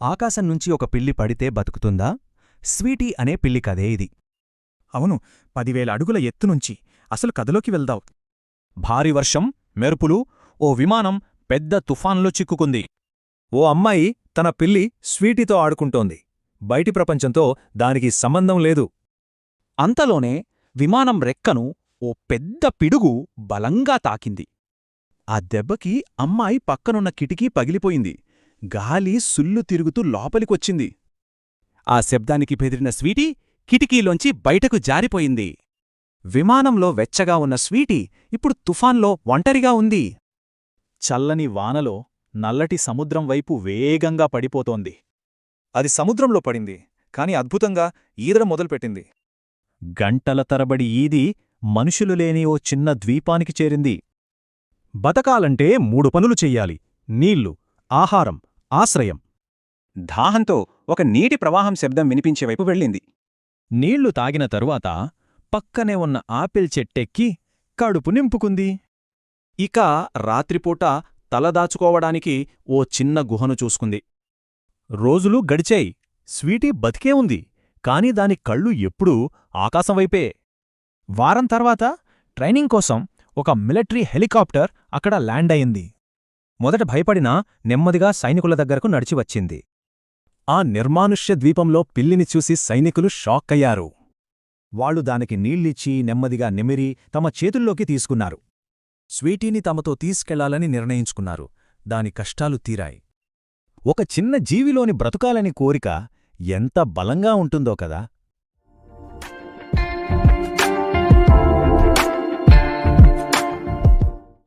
ఆకాశం నుంచి ఒక పిల్లి పడితే బతుకుతుందా? స్వీటీ అనే పిల్లి కథే ఇది. అవును, 10,000 అడుగుల ఎత్తునుంచి అసలు కథలోకి వెళ్దావు. భారీ వర్షం, మెరుపులు, ఓ విమానం పెద్ద తుఫాన్లో చిక్కుకుంది. ఓ అమ్మాయి తన పిల్లి స్వీటీతో ఆడుకుంటోంది. బయటి ప్రపంచంతో దానికి సంబంధం లేదు. అంతలోనే విమానం రెక్కను ఓ పెద్ద పిడుగు బలంగా తాకింది. ఆ దెబ్బకి అమ్మాయి పక్కనున్న కిటికీ పగిలిపోయింది. గాలి సుల్లు తిరుగుతూ లోపలికొచ్చింది. ఆ శబ్దానికి బెదిరిన స్వీటీ కిటికీలోంచి బయటకు జారిపోయింది. విమానంలో వెచ్చగా ఉన్న స్వీటీ ఇప్పుడు తుఫాన్లో ఒంటరిగా ఉంది. చల్లని వానలో నల్లటి సముద్రం వైపు వేగంగా పడిపోతోంది. అది సముద్రంలో పడింది, కాని అద్భుతంగా ఈదడం మొదలుపెట్టింది. గంటల తరబడి ఈది మనుషులు లేని ఓ చిన్న ద్వీపానికి చేరింది. బతకాలంటే 3 పనులు చెయ్యాలి: నీళ్లు, ఆహారం, ఆశ్రయం. దాహంతో ఒక నీటి ప్రవాహం శబ్దం వినిపించే వైపు వెళ్ళింది. నీళ్లు తాగిన తరువాత పక్కనే ఉన్న ఆపిల్ చెట్టెక్కి కడుపు నింపుకుంది. ఇక రాత్రిపూట తలదాచుకోవడానికి ఓ చిన్న గుహను చూసుకుంది. రోజులు గడిచాయి. స్వీటీ బతికే ఉంది, కాని దాని కళ్ళు ఎప్పుడూ ఆకాశంవైపే. వారం తర్వాత ట్రైనింగ్ కోసం ఒక మిలిటరీ హెలికాప్టర్ అక్కడ ల్యాండ్ అయింది. మొదట భయపడినా నెమ్మదిగా సైనికుల దగ్గరకు నడిచివచ్చింది. ఆ నిర్మానుష్య ద్వీపంలో పిల్లిని చూసి సైనికులు షాక్కయ్యారు. వాళ్లు దానికి నీళ్ళిచ్చి నెమ్మదిగా నిమిరి తమ చేతుల్లోకి తీసుకున్నారు. స్వీటీని తమతో తీసుకెళ్లాలని నిర్ణయించుకున్నారు. దాని కష్టాలు తీరాయి. ఒక చిన్న జీవిలోని బ్రతుకాలని కోరిక ఎంత బలంగా ఉంటుందో కదా.